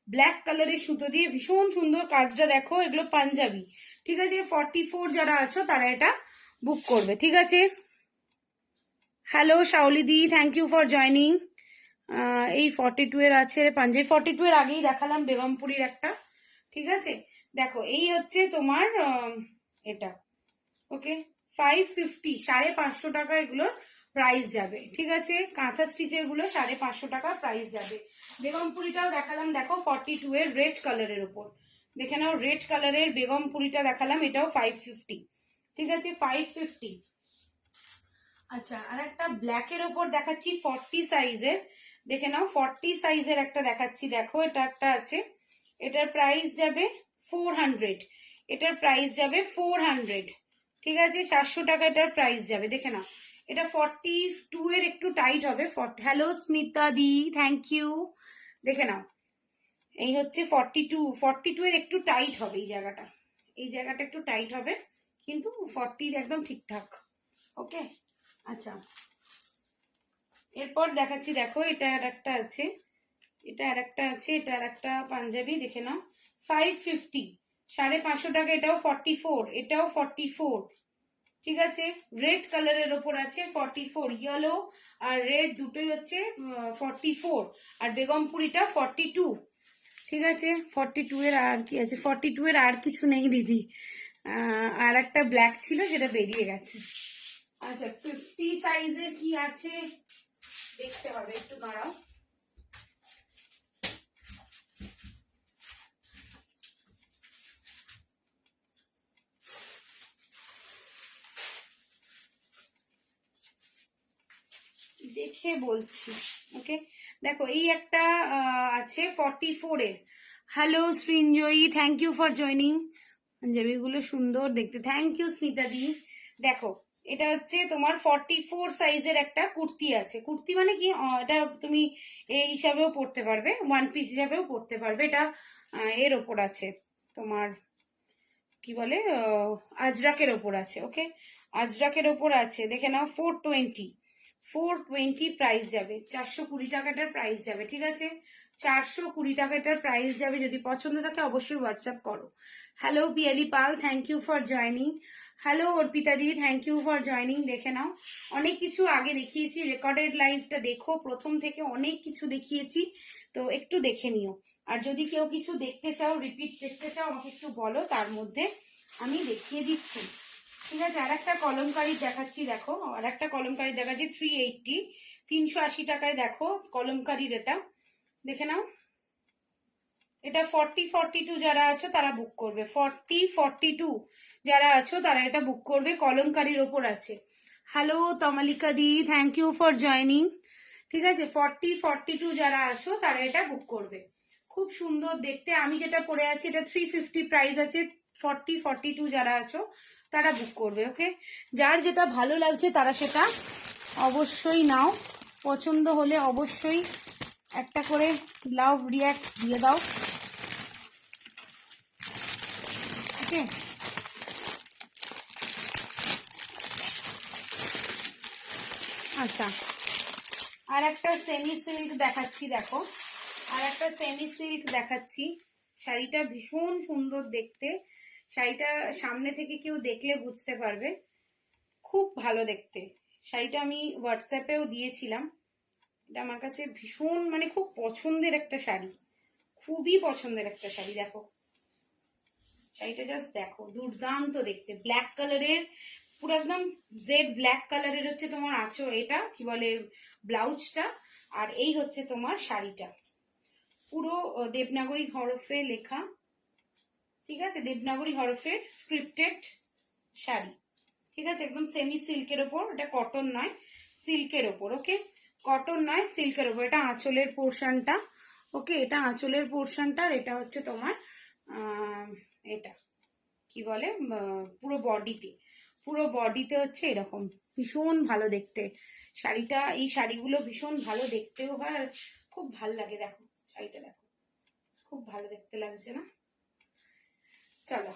A: ব্ল্যাক কালারের সুতো দিয়ে, ভীষণ সুন্দর কাজটা দেখো। এগুলো পাঞ্জাবি, ঠিক আছে। 44 যারা আছো তারা এটা বুক করবে, ঠিক আছে। হ্যালো শাওলি দি, থ্যাংক ইউ ফর জয়নিং। এই 42 এর আছে পাঞ্জাবি, 42 এর আগেই দেখালাম বেগমপুরীর একটা, ঠিক আছে। দেখো এই হচ্ছে তোমার এটা, ওকে 550, 550 টাকা এগুলোর প্রাইস যাবে, ঠিক আছে। কাঁথা স্টিচের গুলো 550 টাকা প্রাইস যাবে। বেগমপুরিটাও দেখালাম, দেখো 42 এর রেড কালারের উপর, দেখে নাও রেড কালারের বেগমপুরিটা দেখালাম, এটাও 550, ঠিক আছে 550। আচ্ছা, আর একটা ব্ল্যাক এর ওপর দেখাচ্ছি 40 সাইজের, দেখে নাও 40 সাইজের একটা দেখাচ্ছি, দেখো এটা একটা আছে, এটার প্রাইস যাবে 400, এটার প্রাইস যাবে 400, ঠিক আছে 400 টাকা এটার প্রাইস যাবে, দেখে নাও। এটা 42 এর একটু টাইট হবে। হ্যালো স্মিতা দি, থ্যাংক ইউ, দেখে নাও এই হচ্ছে 42 এর একটু টাইট হবে, এই জায়গাটা, এই জায়গাটা একটু টাইট হবে, কিন্তু 40 একদম ঠিকঠাক, ওকে। আচ্ছা, এরপর দেখাচ্ছি, দেখো এটা আর একটা আছে, এটা আর একটা আছে, এটা আর একটা পাঞ্জাবি, দেখে নাও 550, 550 টাকা, এটাও 44, এটাও 44, ঠিক আছে। রেড কালারের ওপর আছে 44, ইয়েলো আর রেড দুটোই হচ্ছে 44, আর বেগমপুরিটা 42, ঠিক আছে। 42 এর আর কি আছে, 42 এর আর কিছু নেই দিদি, আর একটা ব্ল্যাক ছিল যেটা বেরিয়ে গেছে। আচ্ছা, 50 সাইজের কি আছে দেখতে হবে, একটু দাঁড়াও। দেখে বলছি, ওকে। দেখো এই একটা আছে 44 এর। Hello Srinjoyee, thank you for joining. পাঞ্জাবিগুলো সুন্দর দেখতে, থ্যাংক ইউ স্মিতা দি। দেখো এটা হচ্ছে তোমার 44 সাইজের একটা কুর্তি আছে, কুর্তি মানে কি, এটা তুমি এই হিসাবেও পরতে পারবে, ওয়ান পিস হিসাবেও পরতে পারবে, এটা এর ওপর আছে তোমার কি বলে, আজরাকের ওপর আছে, ওকে, আজরাকের ওপর আছে, দেখে নাও 420 প্রাইস যাবে, 420 টাকাটার প্রাইস যাবে, ঠিক আছে 420 টাকাটার প্রাইস যাবে। যদি পছন্দ থাকে অবশ্যই হোয়াটসঅ্যাপ করো। Hello Piyali Pal, thank you for joining. Hello Arpita দি, থ্যাংক ইউ ফর জয়নিং। দেখে নাও অনেক কিছু আগে দেখিয়েছি, রেকর্ডেড লাইভটা দেখো, প্রথম থেকে অনেক কিছু দেখিয়েছি, তো একটু দেখে নিও। আর যদি কেউ কিছু দেখতে চাও, রিপিট দেখতে চাও, আমাকে একটু বলো, তার মধ্যে আমি দেখিয়ে দিচ্ছি, ঠিক আছে। আর একটা কলমকারি দেখাচ্ছি, দেখো আর একটা কলমকারি দেখাচ্ছি 380, 380 টাকায়, দেখো কলমকারির এটা, দেখে নাও। এটা 40-42 যারা আছো তারা বুক করবে, 40-42 যারা আছো তারা এটা বুক করবে, কলমকারির ওপর আছে। হ্যালো তমালিকা দি, থ্যাংক ইউ ফর জয়নিং, ঠিক আছে 40-42 যারা আছো তারা এটা বুক করবে, খুব সুন্দর দেখতে। আমি যেটা পরে আছি এটা 350 প্রাইস আছে, 40-42 যারা আছো তারা বুক করবে, ওকে। যার যেটা ভালো লাগছে তারা সেটা অবশ্যই নাও, পছন্দ হলে অবশ্যই একটা করে লাভ রিয়াক্ট দিয়ে দাও, ওকে। আচ্ছা, আর একটা সেমি সিল্ক দেখাচ্ছি, দেখো আর একটা সেমি সিল্ক দেখাচ্ছি, শাড়িটা ভীষণ সুন্দর দেখতে, শাড়িটা সামনে থেকে কেউ দেখলে বুঝতে পারবে, খুব ভালো দেখতে। শাড়িটা আমি হোয়াটসঅ্যাপেও দিয়েছিলাম, এটা আমার কাছে ভীষণ মানে খুব পছন্দের একটা শাড়ি, খুবই পছন্দের একটা শাড়ি। দেখো শাড়িটা জাস্ট দেখো, দুর্দান্ত দেখতে, ব্ল্যাক কালারের, পুরো একদম জেড ব্ল্যাক কালারের হচ্ছে তোমার এটা কি বলে ব্লাউজটা, আর এই হচ্ছে তোমার শাড়িটা, পুরো দেবনাগরী হরফে লেখা, ঠিক আছে, দেবনাগরী হরফের স্ক্রিপ্টেড শাড়ি, ঠিক আছে, একদম সেমি সিল্কের ওপর, এটা কটন নয় সিল্কের ওপর, ওকে, কটন নয় সিল্কের ওপর, এটা আঁচলের পোর্শনটা, ওকে, এটা আঁচলের পোর্শনটা, আর এটা হচ্ছে তোমার এটা কি বলে পুরো বডিতে হচ্ছে এরকম, ভীষণ ভালো দেখতে শাড়িটা। এই শাড়িগুলো ভীষণ ভালো দেখতেও হয়, আর খুব ভালো লাগে, দেখো শাড়িটা দেখো, খুব ভালো দেখতে লাগছে না। চলো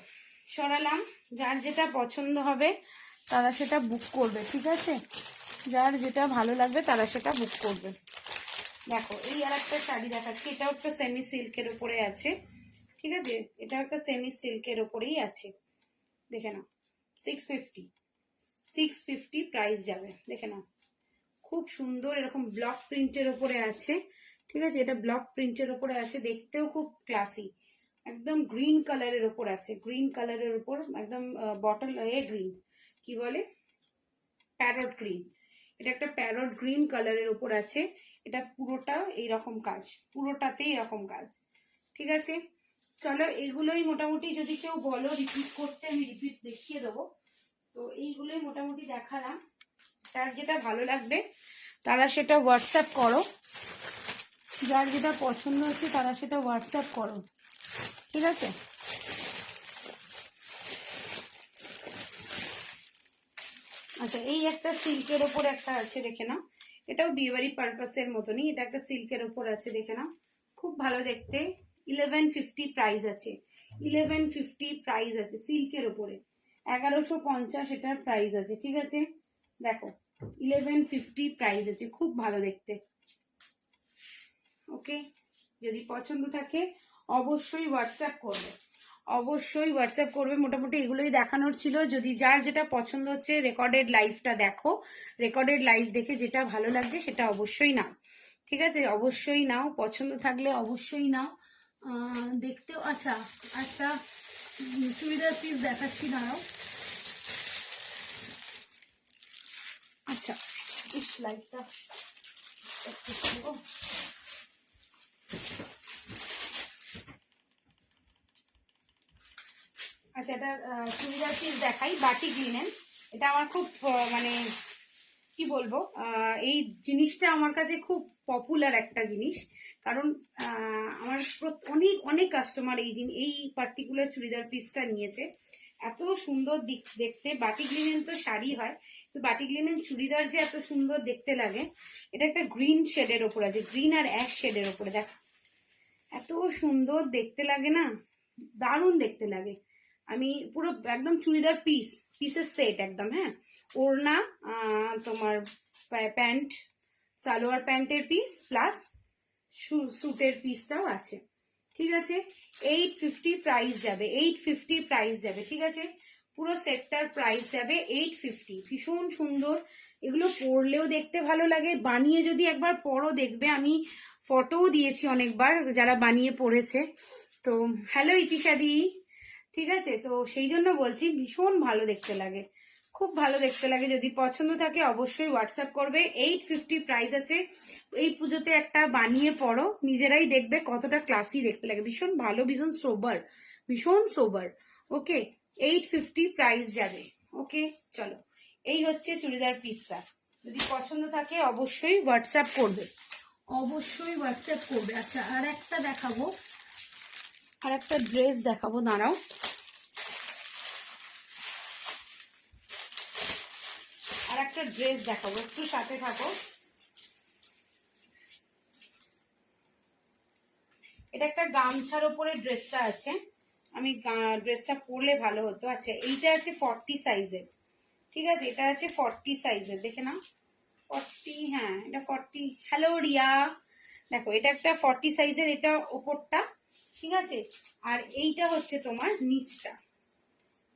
A: সরালাম, যার যেটা পছন্দ হবে তারা সেটা বুক করবে, ঠিক আছে, যার যেটা ভালো লাগবে তারা সেটা বুক করবে। দেখো এই আর একটা শাড়ি দেখাচ্ছি, এটাও একটা সেমি সিল্কের উপরে আছে, ঠিক আছে, এটা একটা সেমি সিল্কের উপরেই আছে, দেখে নাও 650 প্রাইস যাবে, দেখে নাও খুব সুন্দর, এরকম ব্লক প্রিন্টের উপরে আছে, ঠিক আছে, এটা ব্লক প্রিন্টের উপরে আছে, দেখতেও খুব ক্লাসি, একদম গ্রিন কালারের উপর আছে, গ্রিন কালারের উপর একদম বটল গ্রিন কি বলে প্যারট গ্রিন, এটা একটা প্যারট গ্রিন কালারের ওপর আছে, এটা পুরোটা এইরকম কাজ, পুরোটাতেই এরকম কাজ, ঠিক আছে। চলো এগুলোই মোটামুটি, যদি কেউ বলো রিপিট করতে আমি রিপিট দেখিয়ে দেবো। তো এইগুলোই মোটামুটি দেখালাম, তার যেটা ভালো লাগবে তারা সেটা হোয়াটসঅ্যাপ করো, যার যেটা পছন্দ হচ্ছে তারা সেটা হোয়াটসঅ্যাপ করো, ঠিক আছে। আচ্ছা, এই একটা সিল্কের ওপর একটা আছে, দেখে নাও, এটাও বিয়েবাড়ি পারপাসের মতনই, এটা একটা সিল্কের ওপর আছে, দেখে নাও, খুব ভালো দেখতে। 1150 প্রাইস আছে, 1150 প্রাইস আছে সিল্কের ওপরে, 1150 এটার প্রাইস আছে, ঠিক আছে। দেখো 1150 প্রাইস আছে, খুব ভালো দেখতে। ওকে, যদি পছন্দ থাকে অবশ্যই হোয়াটসঅ্যাপ করবে, অবশ্যই হোয়াটসঅ্যাপ করবে। মোটামুটি এগুলোই দেখানোর ছিল, যদি যার যেটা পছন্দ হচ্ছে রেকর্ডেড লাইভটা দেখো, রেকর্ডেড লাইভ দেখে যেটা ভালো লাগবে সেটা অবশ্যই নাও, ঠিক আছে, অবশ্যই নাও, পছন্দ থাকলে অবশ্যই নাও। দেখতেও, আচ্ছা একটা চুড়িদার পিস দেখাচ্ছি, দাঁড়াও। আচ্ছা, ইস লাইভটা আচ্ছা, এটা চুড়িদার পিস দেখাই, বাটিক লিনেন। এটা আমার খুব মানে কি বলবো, এই জিনিসটা আমার কাছে খুব পপুলার একটা জিনিস, কারণ আমার অনেক অনেক কাস্টমার এই পার্টিকুলার চুড়িদার পিসটা নিয়েছে। এত সুন্দর দেখতে, বাটিক লিনেন তো শাড়ি হয়, তো বাটিক লিনেন চুড়িদার যে এত সুন্দর দেখতে লাগে। এটা একটা গ্রিন শেডের ওপর আছে, গ্রিন আর অ্যাশ শেডের ওপরে, দেখ এত সুন্দর দেখতে লাগে না, দারুণ দেখতে লাগে। আমি পুরো একদম চুড়িদার পিসের সেট একদম, হ্যাঁ, ওড়না, তোমার প্যান্ট, সালোয়ার প্যান্টের পিস প্লাস স্যুটের পিসটাও আছে, ঠিক আছে। 850 প্রাইস যাবে, 850 প্রাইস যাবে, ঠিক আছে, পুরো সেটটার প্রাইস যাবে 850। ভীষণ সুন্দর, এগুলো পরলেও দেখতে ভালো লাগে, বানিয়ে যদি একবার পরো দেখবে, আমি ফটোও দিয়েছি অনেকবার যারা বানিয়ে পরেছে। তো হ্যালো ইতিশাদি, ঠিক আছে, তো সেই জন্য বলছি ভীষণ ভালো দেখতে লাগে, খুব ভালো দেখতে লাগে। যদি পছন্দ থাকে অবশ্যই হোয়াটসঅ্যাপ করবে। 850 প্রাইস আছে, এই পুজোতে একটা বানিয়ে পড়ো, নিজেরাই দেখবে কতটা ক্লাসি দেখতে লাগে, ভীষণ ভালো, ভীষণ সোবার, ভীষণ সোবার। ওকে, 850 প্রাইস যাবে। ওকে, চলো, এই হচ্ছে চুড়িদার পিসটা, যদি পছন্দ থাকে অবশ্যই হোয়াটসঅ্যাপ করবে, অবশ্যই হোয়াটসঅ্যাপ করবে। আচ্ছা, আর একটা দেখাবো, আর একটা ড্রেস দেখাবো, দাঁড়াও। আর একটা ড্রেস দেখাবো, একটু সাথে থাকো। এটা একটা গামছার ওপরে ড্রেসটা আছে, আমি ড্রেসটা পরলে ভালো হতো। আচ্ছা, এইটা আছে 40 সাইজের, ঠিক আছে, এটা আছে 40 সাইজের, দেখে নাও 40, হ্যাঁ এটা 40। হ্যালো রিয়া, দেখো এটা একটা 40 সাইজের, এটা ওপরটা, ঠিক আছে, আর এইটা হচ্ছে তোমার নিচটা,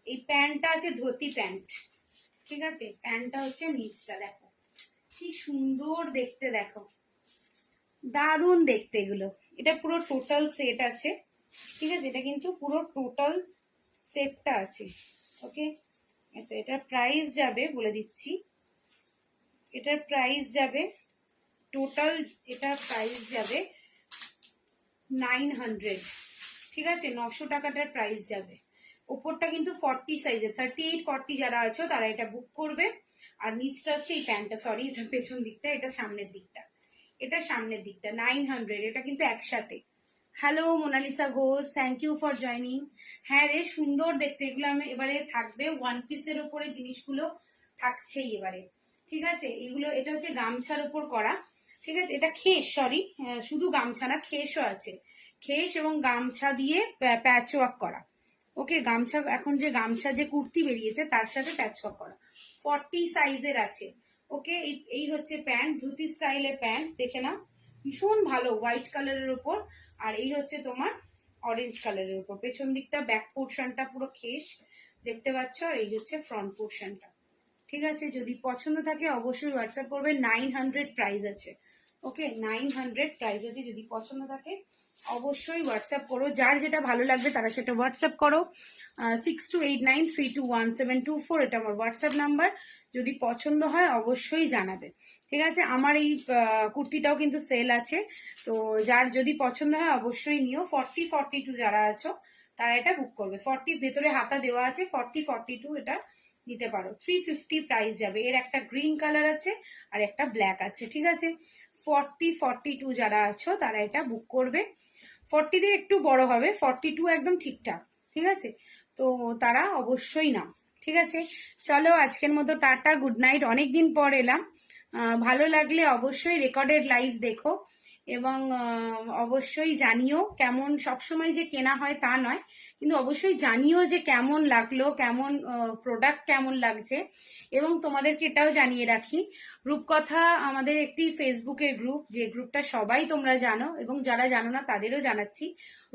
A: এই প্যান্টটা আছে ধুতি প্যান্ট, ঠিক আছে, প্যান্টটা হচ্ছে নিচটা, দেখো কি সুন্দর দেখতে, দেখো দারুণ দেখতে এগুলো। এটা পুরো টোটাল সেট আছে, ঠিক আছে, এটা কিন্তু পুরো টোটাল সেটটা আছে। ওকে, আচ্ছা, এটার প্রাইস যাবে বলে দিচ্ছি, এটার প্রাইস যাবে টোটাল, এটার প্রাইস যাবে 900, ঠিক আছে, 900 টাকাটার প্রাইস যাবে। ওপরটা কিন্তু 40 সাইজের, 38 40 যারা আছো তারা এটা বুক করবে। আর নিচটা হচ্ছে এই প্যান্টটা, সরি এটা পেছন দিকটা, এটা সামনের দিকটা, এটা সামনের দিকটা, 900, এটা কিন্তু একসাথে। Hello Monalisa Ghosh, thank you for joining. হ্যাঁ রে, সুন্দর দেখতে এগুলো, আমি এবারে থাকবে ওয়ান পিসের ওপরে জিনিসগুলো থাকছেই এবারে, ঠিক আছে। এগুলো, এটা হচ্ছে গামছার ওপর করা, ঠিক আছে, এটা খেস, সরি শুধু গামছা না, খেসও আছে, খেস এবং গামছা দিয়ে প্যাচ ওয়ার্ক করা। ওকে, গামছা, এখন যে গামছা যে কুর্তি বেরিয়েছে তার সাথে প্যাচ ওয়ার্ক করা, 40 সাইজের আছে। ওকে, এই হচ্ছে প্যান্ট, ধুতি স্টাইলের প্যান্ট, দেখে নাও ভীষণ ভালো, হোয়াইট কালারের উপর। আর এই হচ্ছে তোমার অরেঞ্জ কালারের উপর, পেছন দিকটা ব্যাক পোর্শনটা পুরো খেস দেখতে পাচ্ছ, আর এই হচ্ছে ফ্রন্ট পোর্শনটা, ঠিক আছে। যদি পছন্দ থাকে অবশ্যই হোয়াটসঅ্যাপ করবে, 900 প্রাইস আছে। ওকে, 900 প্রাইস আছে, যদি পছন্দ থাকে অবশ্যই হোয়াটসঅ্যাপ করো, যার যেটা ভালো লাগবে তারা সেটা হোয়াটসঅ্যাপ করো। 6289321724 এটা আমার হোয়াটসঅ্যাপ নাম্বার, যদি পছন্দ হয় অবশ্যই জানাবে, ঠিক আছে। আমার এই কুর্তিটাও কিন্তু সেল আছে, তো যার যদি পছন্দ হয় অবশ্যই নিও। 40-42 যারা আছো তারা এটা বুক করবে। 40 ভেতরে হাতা দেওয়া আছে, 40-42 এটা নিতে পারো। 350 প্রাইস যাবে। এর একটা গ্রিন কালার আছে আর একটা ব্ল্যাক আছে, ঠিক আছে। 40-42 যারা আছো তারা এটা বুক করবে। 40 দিয়ে একটু বড় হবে, 42 একদম ঠিকঠাক, ঠিক আছে। তো তারা অবশ্যই নাও, ঠিক আছে। চলো আজকের মতো টাটা, গুড নাইট। অনেকদিন পর এলাম। ভালো লাগলে অবশ্যই রেকর্ডেড লাইভ দেখো, এবং অবশ্যই জানিও কেমন। সবসময় যে কেনা হয় তা নয়, কিন্তু অবশ্যই জানিও যে কেমন লাগলো, কেমন প্রোডাক্ট কেমন লাগছে। এবং তোমাদেরকে এটাও জানিয়ে রাখি, রূপকথা আমাদের একটি ফেসবুকের গ্রুপ, যে গ্রুপটা সবাই তোমরা জানো, এবং যারা জানো না তাদেরও জানাচ্ছি।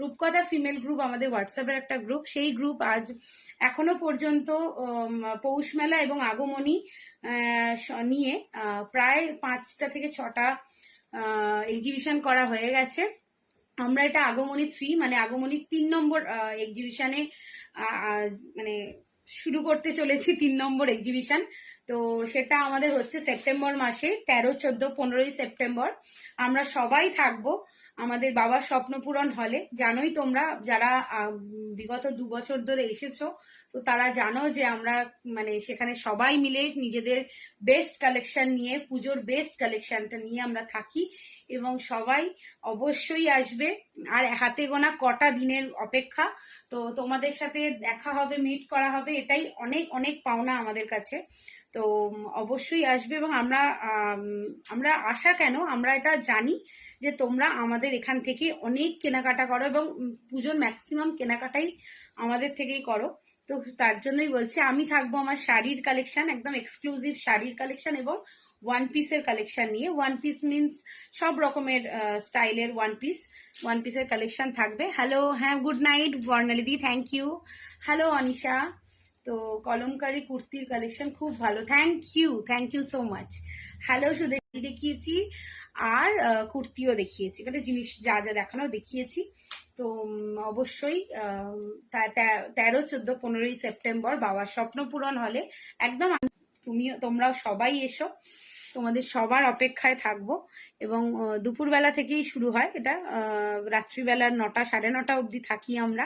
A: রূপকথা ফিমেল গ্রুপ আমাদের হোয়াটসঅ্যাপের একটা গ্রুপ। সেই গ্রুপ আজ এখনো পর্যন্ত পৌষ মেলা এবং আগমনী নিয়ে প্রায় 5টা থেকে 6টা এক্সিবিশন করা হয়ে গেছে। আমরা এটা আগমনী 3 মানে আগমনী 3 নম্বর এক্সিবিশনে মানে শুরু করতে চলেছি, 3 নম্বর এক্সিবিশন। তো সেটা আমাদের হচ্ছে সেপ্টেম্বর মাসে 13, 14, 15ই সেপ্টেম্বর। আমরা সবাই থাকবো আমাদের বাবার স্বপ্নপূরণ হলে। জানোই তোমরা যারা বিগত 2 বছর ধরে এসেছো, তো তারা জানো যে আমরা মানে সেখানে সবাই মিলে নিজেদের বেস্ট কালেকশন নিয়ে, পুজোর বেস্ট কালেকশনটা নিয়ে আমরা থাকি, এবং সবাই অবশ্যই আসবে। আর হাতে গোনা কটা দিনের অপেক্ষা, তো তোমাদের সাথে দেখা হবে, মিট করা হবে, এটাই অনেক অনেক পাওনা আমাদের কাছে। তো অবশ্যই আসবে। এবং আমরা আশা কেন, আমরা এটা জানি যে তোমরা আমাদের এখান থেকে অনেক কেনাকাটা করো, এবং পুজোর ম্যাক্সিমাম কেনাকাটাই আমাদের থেকেই করো। তো তার জন্যই বলছি, আমি থাকবো আমার শাড়ির কালেকশন, একদম এক্সক্লুসিভ শাড়ির কালেকশন এবং ওয়ান পিসের কালেকশন নিয়ে। ওয়ান পিস মিনস সব রকমের স্টাইলের ওয়ান পিসের কালেকশন থাকবে। হ্যালো, হ্যাঁ, গুড নাইট বর্ণালিদি, থ্যাংক ইউ। হ্যালো অনিশা। তো কলমকারি কুর্তির কালেকশন খুব ভালো, thank you so much. Hello, শুধু দেখিয়েছি আর কুর্তিও দেখিয়েছি, মানে জিনিস যা যা দেখানো দেখিয়েছি। তো অবশ্যই 13, 14, 15ই সেপ্টেম্বর বাবার স্বপ্নপূরণ হলে একদম তোমরাও সবাই এসো, তোমাদের সবার অপেক্ষায় থাকবো। এবং দুপুরবেলা থেকেই শুরু হয় এটা, রাত্রিবেলার 9টা, 9:30 অবধি থাকি আমরা।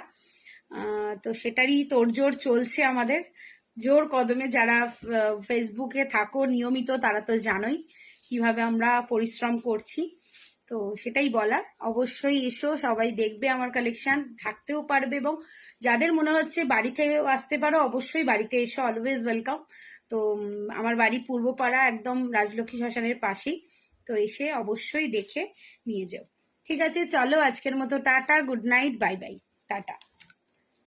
A: তো সেটারই তোড়জোড় চলছে আমাদের জোর কদমে। যারা ফেসবুকে থাকো নিয়মিত তারা তো জানোই কিভাবে আমরা পরিশ্রম করছি। তো সেটাই বলার, অবশ্যই এসো, সবাই দেখবে আমার কালেকশন, থাকতেও পারবে, এবং যাদের মনে হচ্ছে বাড়িতেও আসতে পারো, অবশ্যই বাড়িতে এসো, অলওয়েজ ওয়েলকাম। তো আমার বাড়ি পূর্বপাড়া, একদম রাজলক্ষ্মী শ্মশানের পাশেই। তো এসে অবশ্যই দেখে নিয়ে যাও, ঠিক আছে। চলো আজকের মতো tata, good night, bye bye, tata.